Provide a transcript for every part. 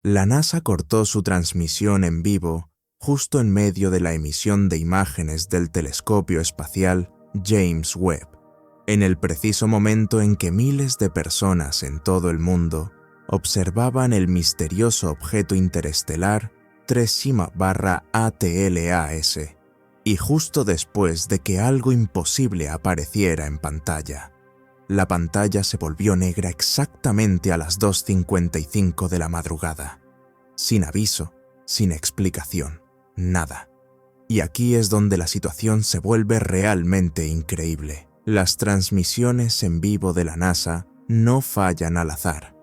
La NASA cortó su transmisión en vivo justo en medio de la emisión de imágenes del telescopio espacial James Webb, en el preciso momento en que miles de personas en todo el mundo observaban el misterioso objeto interestelar 3Cima/ATLAS, y justo después de que algo imposible apareciera en pantalla. La pantalla se volvió negra exactamente a las 2:55 de la madrugada, sin aviso, sin explicación, nada. Y aquí es donde la situación se vuelve realmente increíble. Las transmisiones en vivo de la NASA no fallan al azar.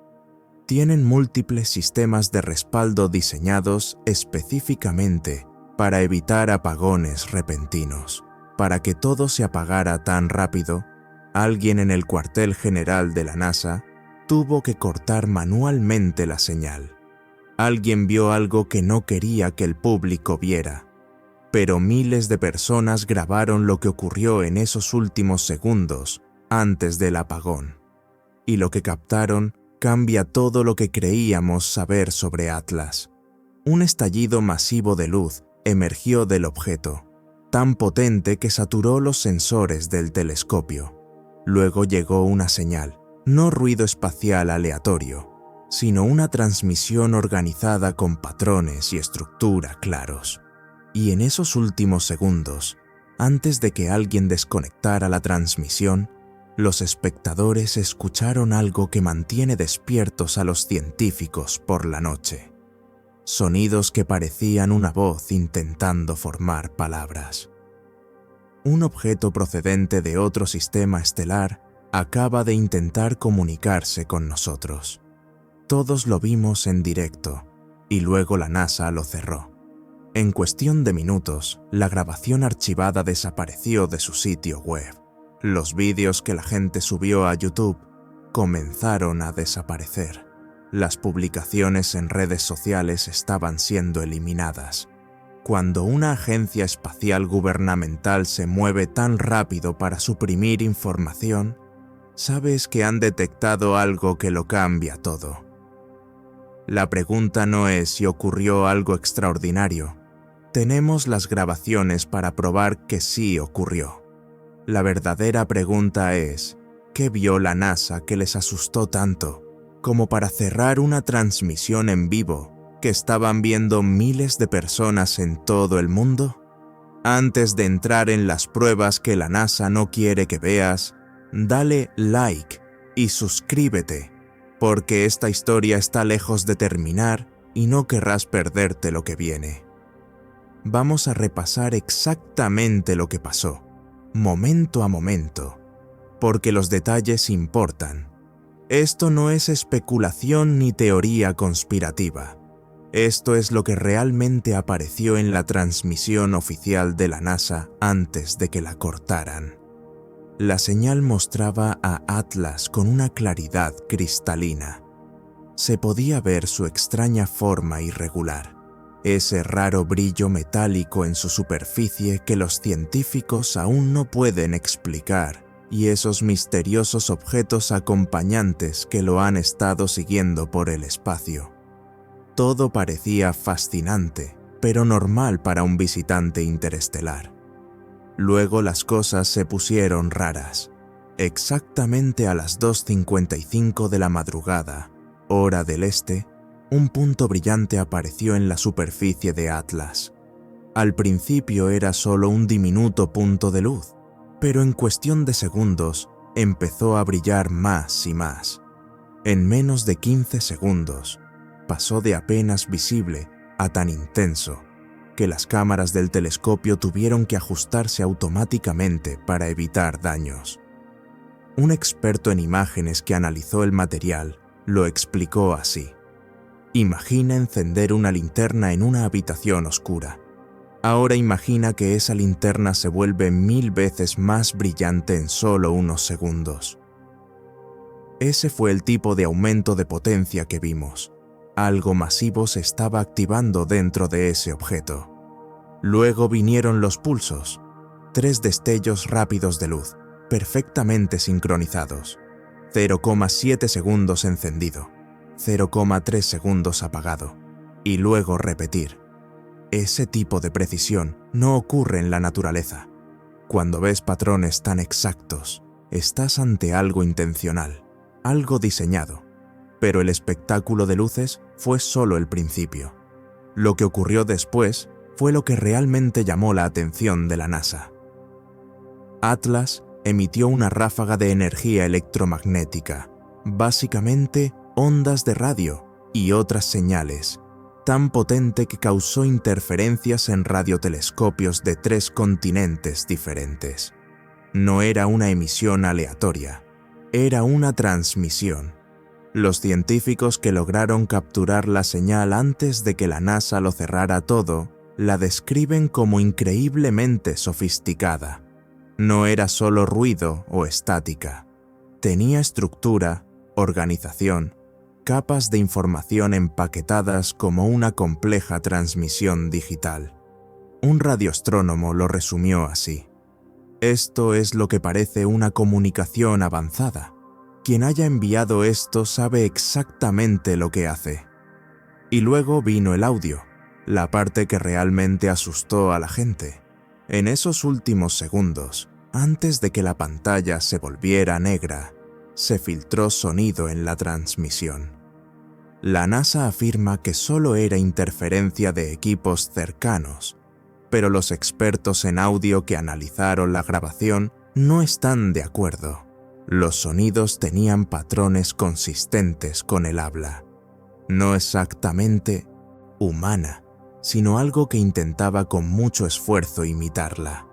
Tienen múltiples sistemas de respaldo diseñados específicamente para evitar apagones repentinos. Para que todo se apagara tan rápido, alguien en el cuartel general de la NASA tuvo que cortar manualmente la señal. Alguien vio algo que no quería que el público viera, pero miles de personas grabaron lo que ocurrió en esos últimos segundos antes del apagón. Y lo que captaron cambia todo lo que creíamos saber sobre Atlas. Un estallido masivo de luz emergió del objeto, tan potente que saturó los sensores del telescopio. Luego llegó una señal, no ruido espacial aleatorio, sino una transmisión organizada con patrones y estructura claros. Y en esos últimos segundos, antes de que alguien desconectara la transmisión, los espectadores escucharon algo que mantiene despiertos a los científicos por la noche. Sonidos que parecían una voz intentando formar palabras. Un objeto procedente de otro sistema estelar acaba de intentar comunicarse con nosotros. Todos lo vimos en directo, y luego la NASA lo cerró. En cuestión de minutos, la grabación archivada desapareció de su sitio web. Los vídeos que la gente subió a YouTube comenzaron a desaparecer. Las publicaciones en redes sociales estaban siendo eliminadas. Cuando una agencia espacial gubernamental se mueve tan rápido para suprimir información, sabes que han detectado algo que lo cambia todo. La pregunta no es si ocurrió algo extraordinario. Tenemos las grabaciones para probar que sí ocurrió. La verdadera pregunta es, ¿qué vio la NASA que les asustó tanto como para cerrar una transmisión en vivo que estaban viendo miles de personas en todo el mundo? Antes de entrar en las pruebas que la NASA no quiere que veas, dale like y suscríbete, porque esta historia está lejos de terminar y no querrás perderte lo que viene. Vamos a repasar exactamente lo que pasó, momento a momento, porque los detalles importan. Esto no es especulación ni teoría conspirativa. Esto es lo que realmente apareció en la transmisión oficial de la NASA antes de que la cortaran. La señal mostraba a Atlas con una claridad cristalina. Se podía ver su extraña forma irregular, ese raro brillo metálico en su superficie que los científicos aún no pueden explicar, y esos misteriosos objetos acompañantes que lo han estado siguiendo por el espacio. Todo parecía fascinante, pero normal para un visitante interestelar. Luego las cosas se pusieron raras. Exactamente a las 2:55 de la madrugada, hora del este, un punto brillante apareció en la superficie de Atlas. Al principio era solo un diminuto punto de luz, pero en cuestión de segundos empezó a brillar más y más. En menos de 15 segundos, pasó de apenas visible a tan intenso que las cámaras del telescopio tuvieron que ajustarse automáticamente para evitar daños. Un experto en imágenes que analizó el material lo explicó así. Imagina encender una linterna en una habitación oscura. Ahora imagina que esa linterna se vuelve 1000 veces más brillante en solo unos segundos. Ese fue el tipo de aumento de potencia que vimos. Algo masivo se estaba activando dentro de ese objeto. Luego vinieron los pulsos, 3 destellos rápidos de luz, perfectamente sincronizados. 0,7 segundos encendido, 0,3 segundos apagado, y luego repetir. Ese tipo de precisión no ocurre en la naturaleza. Cuando ves patrones tan exactos, estás ante algo intencional, algo diseñado. Pero el espectáculo de luces fue solo el principio. Lo que ocurrió después fue lo que realmente llamó la atención de la NASA. Atlas emitió una ráfaga de energía electromagnética, básicamente ondas de radio y otras señales, tan potente que causó interferencias en radiotelescopios de 3 continentes diferentes. No era una emisión aleatoria, era una transmisión. Los científicos que lograron capturar la señal antes de que la NASA lo cerrara todo, la describen como increíblemente sofisticada. No era solo ruido o estática. Tenía estructura, organización, capas de información empaquetadas como una compleja transmisión digital. Un radioastrónomo lo resumió así. Esto es lo que parece una comunicación avanzada. Quien haya enviado esto sabe exactamente lo que hace. Y luego vino el audio, la parte que realmente asustó a la gente. En esos últimos segundos, antes de que la pantalla se volviera negra, se filtró sonido en la transmisión. La NASA afirma que solo era interferencia de equipos cercanos, pero los expertos en audio que analizaron la grabación no están de acuerdo. Los sonidos tenían patrones consistentes con el habla. No exactamente humana, sino algo que intentaba con mucho esfuerzo imitarla.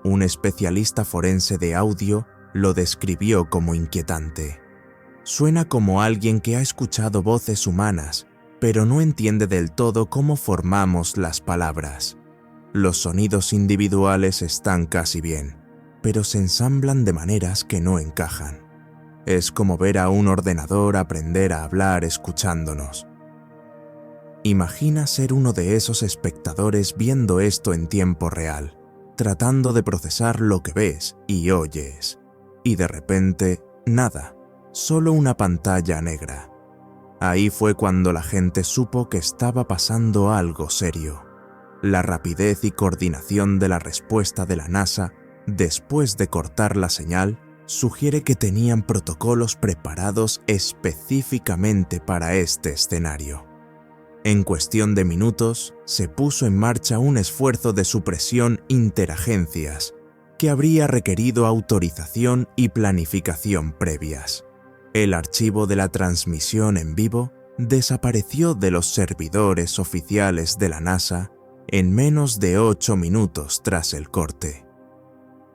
Un especialista forense de audio lo describió como inquietante. Suena como alguien que ha escuchado voces humanas, pero no entiende del todo cómo formamos las palabras. Los sonidos individuales están casi bien, pero se ensamblan de maneras que no encajan. Es como ver a un ordenador aprender a hablar escuchándonos. Imagina ser uno de esos espectadores viendo esto en tiempo real, tratando de procesar lo que ves y oyes. Y de repente, nada. Solo una pantalla negra. Ahí fue cuando la gente supo que estaba pasando algo serio. La rapidez y coordinación de la respuesta de la NASA, después de cortar la señal, sugiere que tenían protocolos preparados específicamente para este escenario. En cuestión de minutos, se puso en marcha un esfuerzo de supresión interagencias que habría requerido autorización y planificación previas. El archivo de la transmisión en vivo desapareció de los servidores oficiales de la NASA en menos de 8 minutos tras el corte.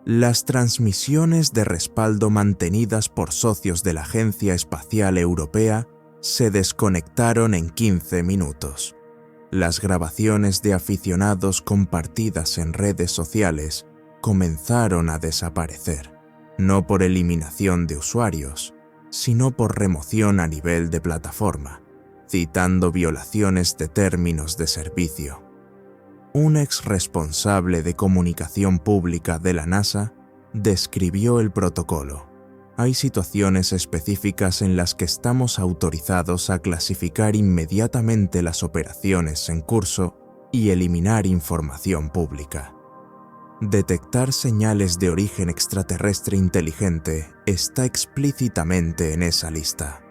Las transmisiones de respaldo mantenidas por socios de la Agencia Espacial Europea se desconectaron en 15 minutos. Las grabaciones de aficionados compartidas en redes sociales comenzaron a desaparecer, no por eliminación de usuarios, sino por remoción a nivel de plataforma, citando violaciones de términos de servicio. Un ex responsable de comunicación pública de la NASA describió el protocolo. Hay situaciones específicas en las que estamos autorizados a clasificar inmediatamente las operaciones en curso y eliminar información pública. Detectar señales de origen extraterrestre inteligente está explícitamente en esa lista.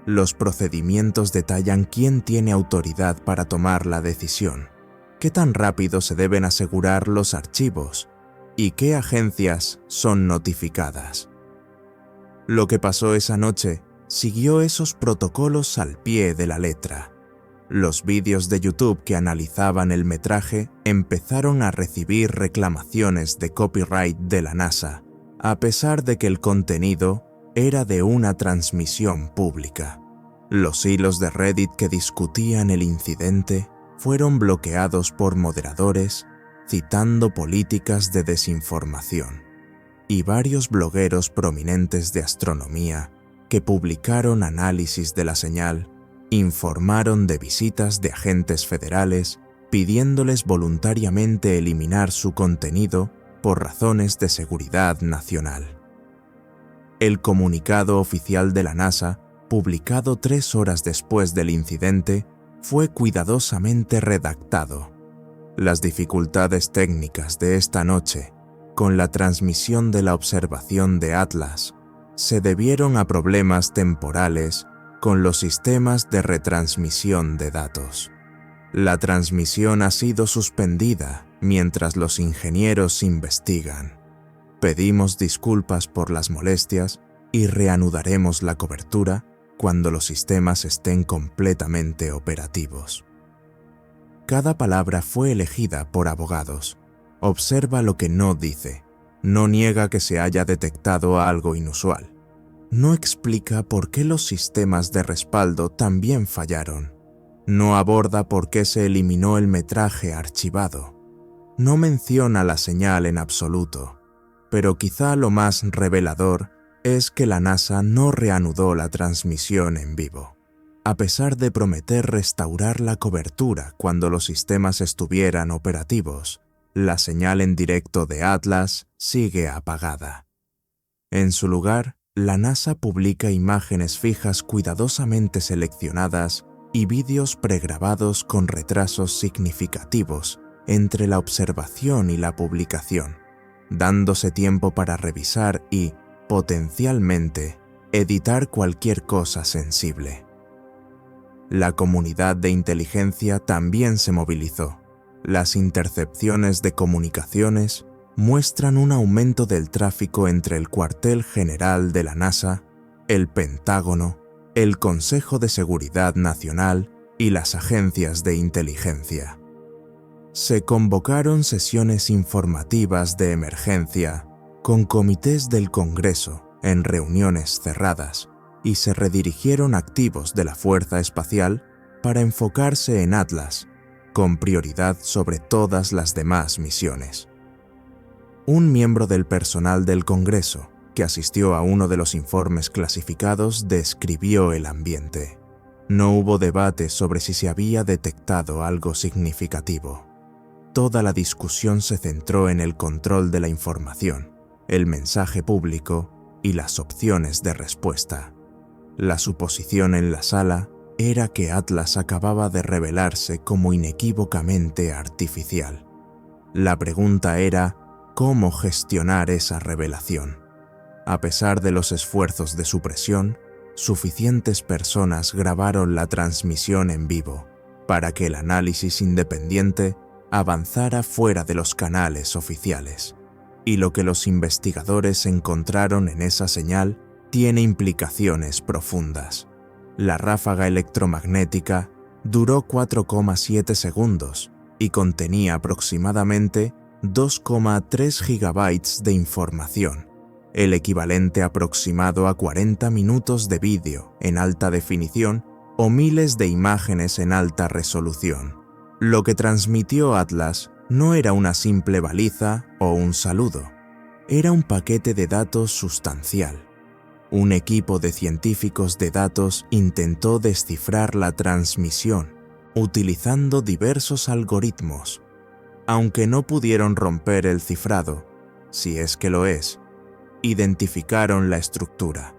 Los procedimientos detallan quién tiene autoridad para tomar la decisión, qué tan rápido se deben asegurar los archivos y qué agencias son notificadas. Lo que pasó esa noche siguió esos protocolos al pie de la letra. Los vídeos de YouTube que analizaban el metraje empezaron a recibir reclamaciones de copyright de la NASA, a pesar de que el contenido era de una transmisión pública. Los hilos de Reddit que discutían el incidente fueron bloqueados por moderadores, citando políticas de desinformación. Y varios blogueros prominentes de astronomía que publicaron análisis de la señal informaron de visitas de agentes federales pidiéndoles voluntariamente eliminar su contenido por razones de seguridad nacional. El comunicado oficial de la NASA publicado 3 horas después del incidente, fue cuidadosamente redactado. Las dificultades técnicas de esta noche, con la transmisión de la observación de Atlas, se debieron a problemas temporales con los sistemas de retransmisión de datos. La transmisión ha sido suspendida mientras los ingenieros investigan. Pedimos disculpas por las molestias y reanudaremos la cobertura cuando los sistemas estén completamente operativos. Cada palabra fue elegida por abogados. Observa lo que no dice. No niega que se haya detectado algo inusual. No explica por qué los sistemas de respaldo también fallaron. No aborda por qué se eliminó el metraje archivado. No menciona la señal en absoluto. Pero quizá lo más revelador es que la NASA no reanudó la transmisión en vivo, a pesar de prometer restaurar la cobertura cuando los sistemas estuvieran operativos. La señal en directo de Atlas sigue apagada. En su lugar, la NASA publica imágenes fijas cuidadosamente seleccionadas y vídeos pregrabados con retrasos significativos entre la observación y la publicación, dándose tiempo para revisar y, potencialmente, editar cualquier cosa sensible. La comunidad de inteligencia también se movilizó. Las intercepciones de comunicaciones muestran un aumento del tráfico entre el cuartel general de la NASA, el Pentágono, el Consejo de Seguridad Nacional y las agencias de inteligencia. Se convocaron sesiones informativas de emergencia con comités del Congreso en reuniones cerradas y se redirigieron activos de la Fuerza Espacial para enfocarse en Atlas, con prioridad sobre todas las demás misiones. Un miembro del personal del Congreso, que asistió a uno de los informes clasificados, describió el ambiente. No hubo debate sobre si se había detectado algo significativo. Toda la discusión se centró en el control de la información, el mensaje público y las opciones de respuesta. La suposición en la sala era que Atlas acababa de revelarse como inequívocamente artificial. La pregunta era cómo gestionar esa revelación. A pesar de los esfuerzos de supresión, suficientes personas grabaron la transmisión en vivo para que el análisis independiente avanzara fuera de los canales oficiales. Y lo que los investigadores encontraron en esa señal tiene implicaciones profundas. La ráfaga electromagnética duró 4,7 segundos y contenía aproximadamente 2,3 gigabytes de información, el equivalente aproximado a 40 minutos de vídeo en alta definición o miles de imágenes en alta resolución. Lo que transmitió Atlas no era una simple baliza o un saludo, era un paquete de datos sustancial. Un equipo de científicos de datos intentó descifrar la transmisión utilizando diversos algoritmos. Aunque no pudieron romper el cifrado, si es que lo es, identificaron la estructura.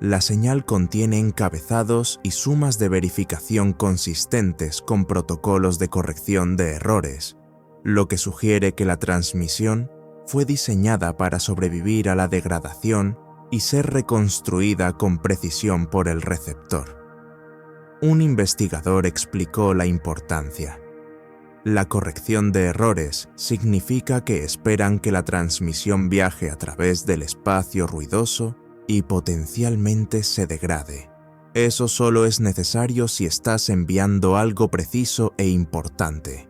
La señal contiene encabezados y sumas de verificación consistentes con protocolos de corrección de errores, lo que sugiere que la transmisión fue diseñada para sobrevivir a la degradación y ser reconstruida con precisión por el receptor. Un investigador explicó la importancia. La corrección de errores significa que esperan que la transmisión viaje a través del espacio ruidoso y potencialmente se degrade. Eso solo es necesario si estás enviando algo preciso e importante.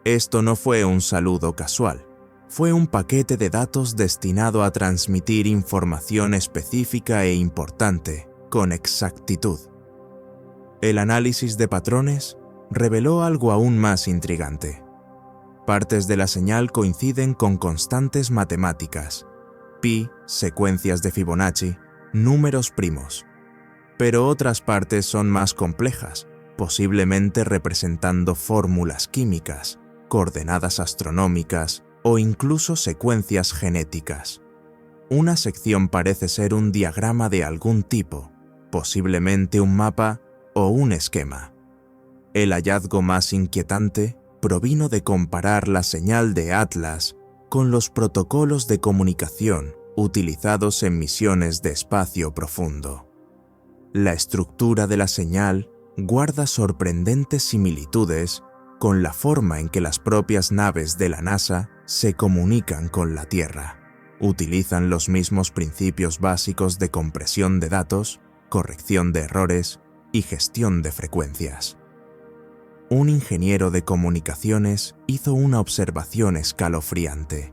Esto no fue un saludo casual. Fue un paquete de datos destinado a transmitir información específica e importante, con exactitud. El análisis de patrones reveló algo aún más intrigante. Partes de la señal coinciden con constantes matemáticas, pi, secuencias de Fibonacci, números primos. Pero otras partes son más complejas, posiblemente representando fórmulas químicas, coordenadas astronómicas, o incluso secuencias genéticas. Una sección parece ser un diagrama de algún tipo, posiblemente un mapa o un esquema. El hallazgo más inquietante provino de comparar la señal de Atlas con los protocolos de comunicación utilizados en misiones de espacio profundo. La estructura de la señal guarda sorprendentes similitudes con la forma en que las propias naves de la NASA se comunican con la Tierra. Utilizan los mismos principios básicos de compresión de datos, corrección de errores y gestión de frecuencias. Un ingeniero de comunicaciones hizo una observación escalofriante.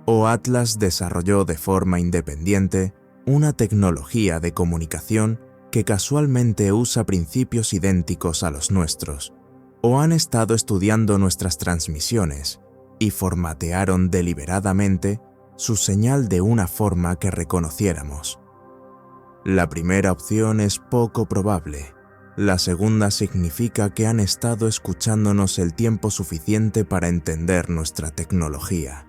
Atlas desarrolló de forma independiente una tecnología de comunicación que casualmente usa principios idénticos a los nuestros, o han estado estudiando nuestras transmisiones y formatearon deliberadamente su señal de una forma que reconociéramos. La primera opción es poco probable. La segunda significa que han estado escuchándonos el tiempo suficiente para entender nuestra tecnología.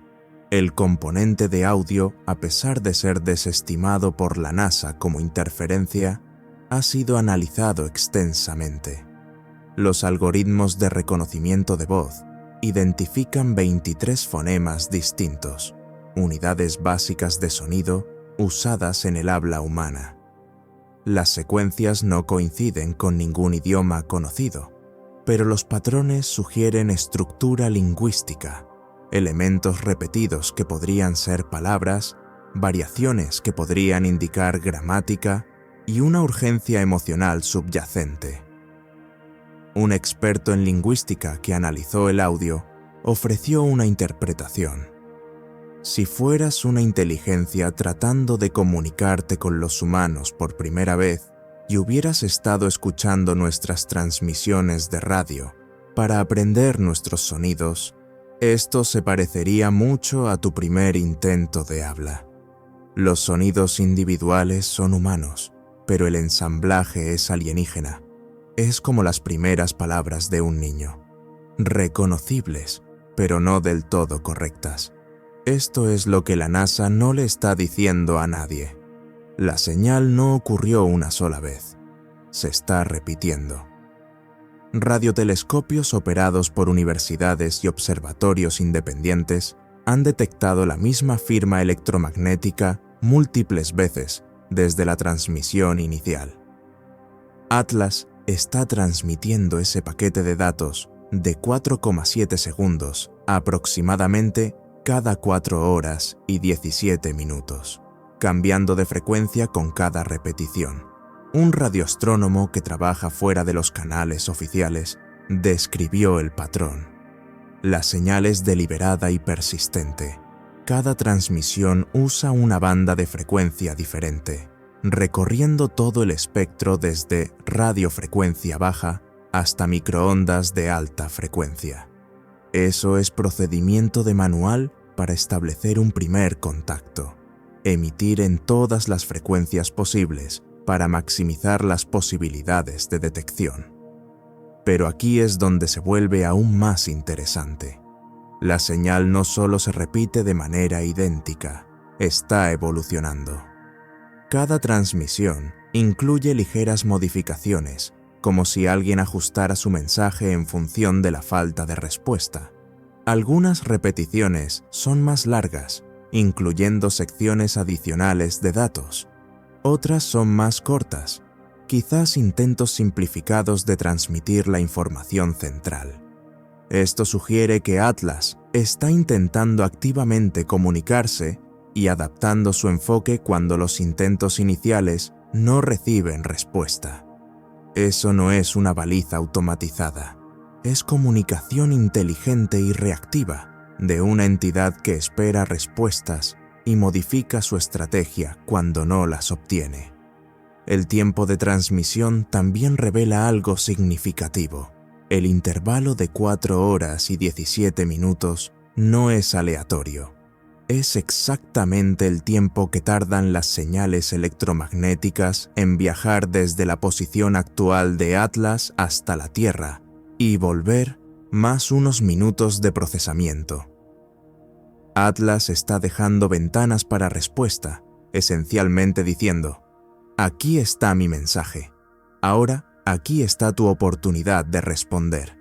El componente de audio, a pesar de ser desestimado por la NASA como interferencia, ha sido analizado extensamente. Los algoritmos de reconocimiento de voz identifican 23 fonemas distintos, unidades básicas de sonido usadas en el habla humana. Las secuencias no coinciden con ningún idioma conocido, pero los patrones sugieren estructura lingüística, elementos repetidos que podrían ser palabras, variaciones que podrían indicar gramática y una urgencia emocional subyacente. Un experto en lingüística que analizó el audio ofreció una interpretación. Si fueras una inteligencia tratando de comunicarte con los humanos por primera vez y hubieras estado escuchando nuestras transmisiones de radio para aprender nuestros sonidos, esto se parecería mucho a tu primer intento de habla. Los sonidos individuales son humanos, pero el ensamblaje es alienígena. Es como las primeras palabras de un niño, reconocibles, pero no del todo correctas. Esto es lo que la NASA no le está diciendo a nadie. La señal no ocurrió una sola vez. Se está repitiendo. Radiotelescopios operados por universidades y observatorios independientes han detectado la misma firma electromagnética múltiples veces desde la transmisión inicial. Atlas está transmitiendo ese paquete de datos de 4,7 segundos aproximadamente cada 4 horas y 17 minutos, cambiando de frecuencia con cada repetición. Un radioastrónomo que trabaja fuera de los canales oficiales describió el patrón. La señal es deliberada y persistente. Cada transmisión usa una banda de frecuencia diferente, recorriendo todo el espectro desde radiofrecuencia baja hasta microondas de alta frecuencia. Eso es procedimiento de manual para establecer un primer contacto, emitir en todas las frecuencias posibles para maximizar las posibilidades de detección. Pero aquí es donde se vuelve aún más interesante. La señal no solo se repite de manera idéntica, está evolucionando. Cada transmisión incluye ligeras modificaciones, como si alguien ajustara su mensaje en función de la falta de respuesta. Algunas repeticiones son más largas, incluyendo secciones adicionales de datos. Otras son más cortas, quizás intentos simplificados de transmitir la información central. Esto sugiere que Atlas está intentando activamente comunicarse y adaptando su enfoque cuando los intentos iniciales no reciben respuesta. Eso no es una baliza automatizada. Es comunicación inteligente y reactiva de una entidad que espera respuestas y modifica su estrategia cuando no las obtiene. El tiempo de transmisión también revela algo significativo. El intervalo de 4 horas y 17 minutos no es aleatorio. Es exactamente el tiempo que tardan las señales electromagnéticas en viajar desde la posición actual de Atlas hasta la Tierra y volver, más unos minutos de procesamiento. Atlas está dejando ventanas para respuesta, esencialmente diciendo: Aquí está mi mensaje. Ahora, aquí está tu oportunidad de responder.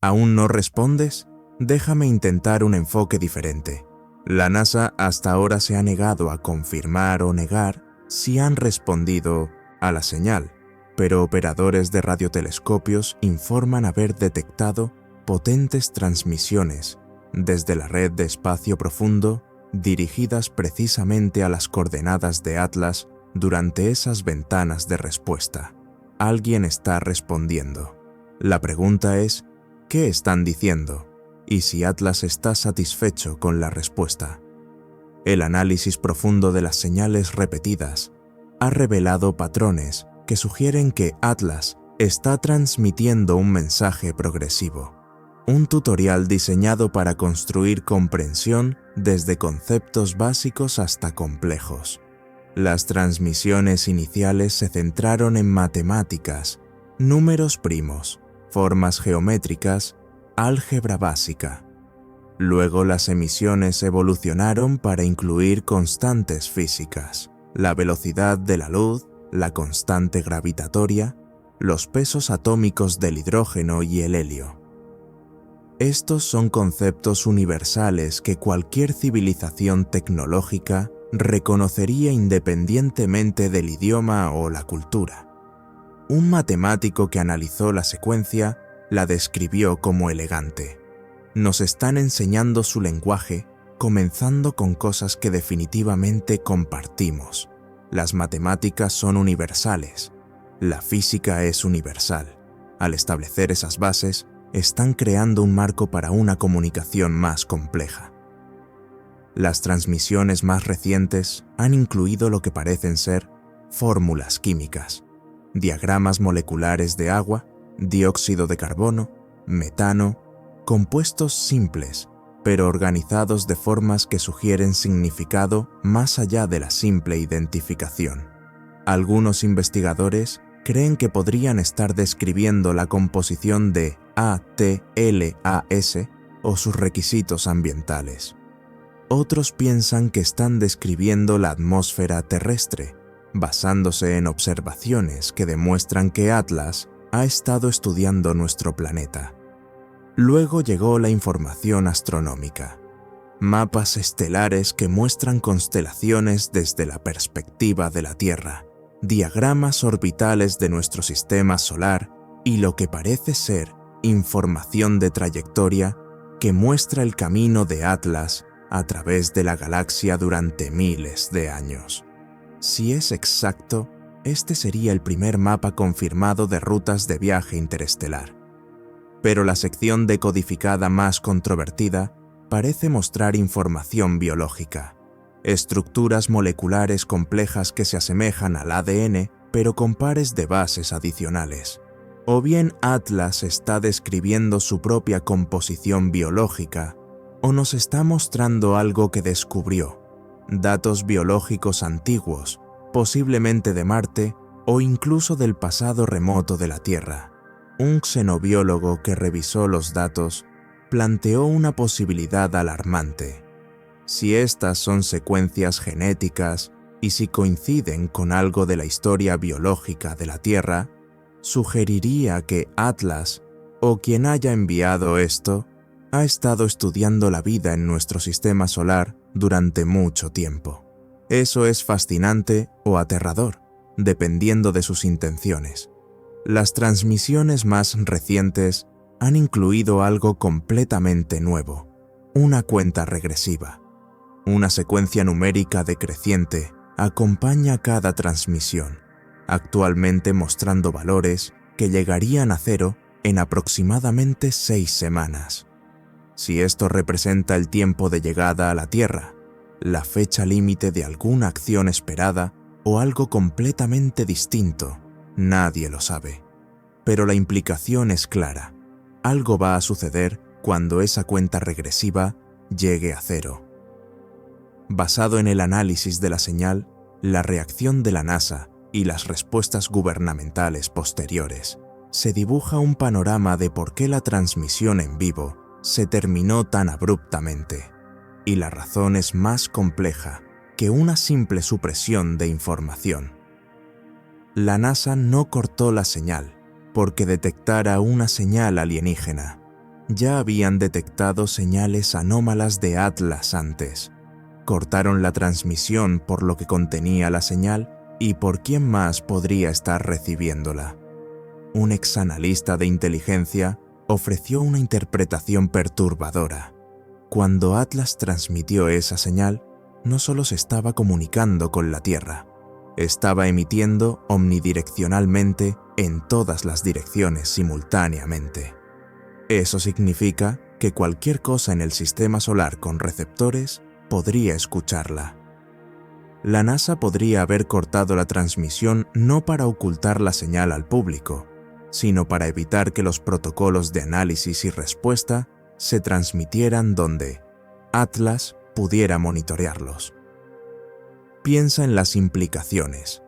¿Aún no respondes? Déjame intentar un enfoque diferente. La NASA hasta ahora se ha negado a confirmar o negar si han respondido a la señal, pero operadores de radiotelescopios informan haber detectado potentes transmisiones desde la red de espacio profundo dirigidas precisamente a las coordenadas de Atlas durante esas ventanas de respuesta. Alguien está respondiendo. La pregunta es, ¿qué están diciendo? Y si Atlas está satisfecho con la respuesta. El análisis profundo de las señales repetidas ha revelado patrones que sugieren que Atlas está transmitiendo un mensaje progresivo. Un tutorial diseñado para construir comprensión desde conceptos básicos hasta complejos. Las transmisiones iniciales se centraron en matemáticas, números primos, formas geométricas, álgebra básica. Luego las emisiones evolucionaron para incluir constantes físicas, la velocidad de la luz, la constante gravitatoria, los pesos atómicos del hidrógeno y el helio. Estos son conceptos universales que cualquier civilización tecnológica reconocería independientemente del idioma o la cultura. Un matemático que analizó la secuencia la describió como elegante. Nos están enseñando su lenguaje, comenzando con cosas que definitivamente compartimos. Las matemáticas son universales. La física es universal. Al establecer esas bases, están creando un marco para una comunicación más compleja. Las transmisiones más recientes han incluido lo que parecen ser fórmulas químicas, diagramas moleculares de agua, dióxido de carbono, metano, compuestos simples, pero organizados de formas que sugieren significado más allá de la simple identificación. Algunos investigadores creen que podrían estar describiendo la composición de ATLAS o sus requisitos ambientales. Otros piensan que están describiendo la atmósfera terrestre, basándose en observaciones que demuestran que Atlas ha estado estudiando nuestro planeta. Luego llegó la información astronómica. Mapas estelares que muestran constelaciones desde la perspectiva de la Tierra, diagramas orbitales de nuestro sistema solar y lo que parece ser información de trayectoria que muestra el camino de Atlas a través de la galaxia durante miles de años. Si es exacto, este sería el primer mapa confirmado de rutas de viaje interestelar. Pero la sección decodificada más controvertida parece mostrar información biológica, estructuras moleculares complejas que se asemejan al ADN, pero con pares de bases adicionales. O bien Atlas está describiendo su propia composición biológica, o nos está mostrando algo que descubrió, datos biológicos antiguos, posiblemente de Marte o incluso del pasado remoto de la Tierra. Un xenobiólogo que revisó los datos planteó una posibilidad alarmante. Si estas son secuencias genéticas y si coinciden con algo de la historia biológica de la Tierra, sugeriría que Atlas, o quien haya enviado esto, ha estado estudiando la vida en nuestro sistema solar durante mucho tiempo. Eso es fascinante o aterrador, dependiendo de sus intenciones. Las transmisiones más recientes han incluido algo completamente nuevo, una cuenta regresiva. Una secuencia numérica decreciente acompaña cada transmisión, actualmente mostrando valores que llegarían a cero en aproximadamente 6 semanas. Si esto representa el tiempo de llegada a la Tierra, la fecha límite de alguna acción esperada o algo completamente distinto, nadie lo sabe. Pero la implicación es clara. Algo va a suceder cuando esa cuenta regresiva llegue a cero. Basado en el análisis de la señal, la reacción de la NASA y las respuestas gubernamentales posteriores, se dibuja un panorama de por qué la transmisión en vivo se terminó tan abruptamente. Y la razón es más compleja que una simple supresión de información. La NASA no cortó la señal porque detectara una señal alienígena. Ya habían detectado señales anómalas de Atlas antes. Cortaron la transmisión por lo que contenía la señal y por quién más podría estar recibiéndola. Un exanalista de inteligencia ofreció una interpretación perturbadora. Cuando Atlas transmitió esa señal, no solo se estaba comunicando con la Tierra, estaba emitiendo omnidireccionalmente en todas las direcciones simultáneamente. Eso significa que cualquier cosa en el sistema solar con receptores podría escucharla. La NASA podría haber cortado la transmisión no para ocultar la señal al público, sino para evitar que los protocolos de análisis y respuesta se transmitieran donde Atlas pudiera monitorearlos. Piensa en las implicaciones.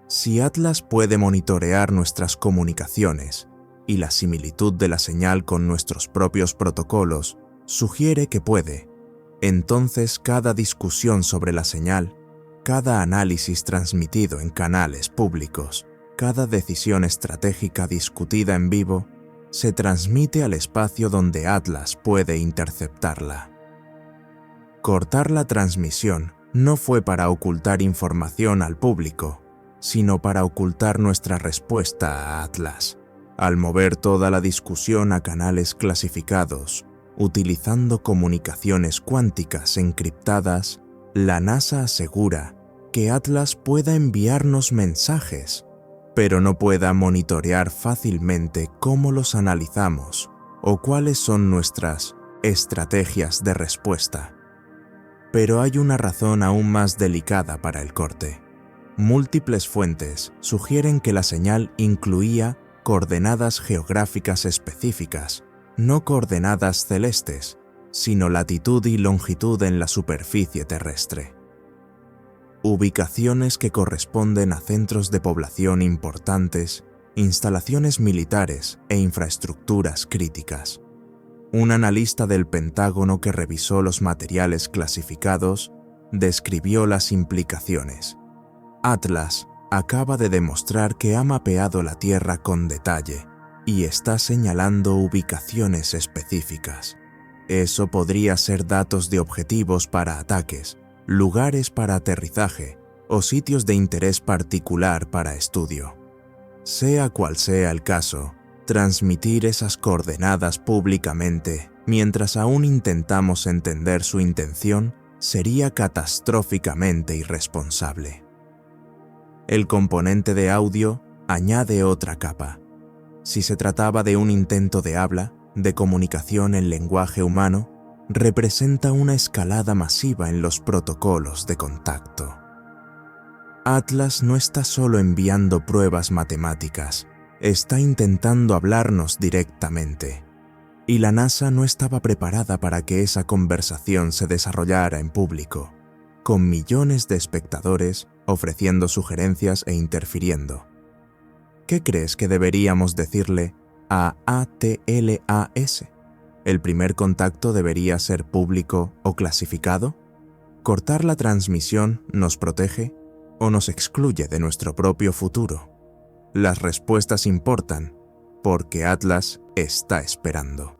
Si Atlas puede monitorear nuestras comunicaciones y la similitud de la señal con nuestros propios protocolos sugiere que puede, entonces cada discusión sobre la señal, cada análisis transmitido en canales públicos, cada decisión estratégica discutida en vivo, se transmite al espacio donde Atlas puede interceptarla. Cortar la transmisión no fue para ocultar información al público, sino para ocultar nuestra respuesta a Atlas. Al mover toda la discusión a canales clasificados, utilizando comunicaciones cuánticas encriptadas, la NASA asegura que Atlas pueda enviarnos mensajes, pero no pueda monitorear fácilmente cómo los analizamos o cuáles son nuestras estrategias de respuesta. Pero hay una razón aún más delicada para el corte. Múltiples fuentes sugieren que la señal incluía coordenadas geográficas específicas, no coordenadas celestes, sino latitud y longitud en la superficie terrestre. Ubicaciones que corresponden a centros de población importantes, instalaciones militares e infraestructuras críticas. Un analista del Pentágono que revisó los materiales clasificados describió las implicaciones. Atlas acaba de demostrar que ha mapeado la Tierra con detalle y está señalando ubicaciones específicas. Eso podría ser datos de objetivos para ataques, lugares para aterrizaje o sitios de interés particular para estudio. Sea cual sea el caso, transmitir esas coordenadas públicamente mientras aún intentamos entender su intención sería catastróficamente irresponsable. El componente de audio añade otra capa. Si se trataba de un intento de habla, de comunicación en lenguaje humano, representa una escalada masiva en los protocolos de contacto. Atlas no está solo enviando pruebas matemáticas, está intentando hablarnos directamente. Y la NASA no estaba preparada para que esa conversación se desarrollara en público, con millones de espectadores ofreciendo sugerencias e interfiriendo. ¿Qué crees que deberíamos decirle a ATLAS? ¿El primer contacto debería ser público o clasificado? ¿Cortar la transmisión nos protege o nos excluye de nuestro propio futuro? Las respuestas importan porque Atlas está esperando.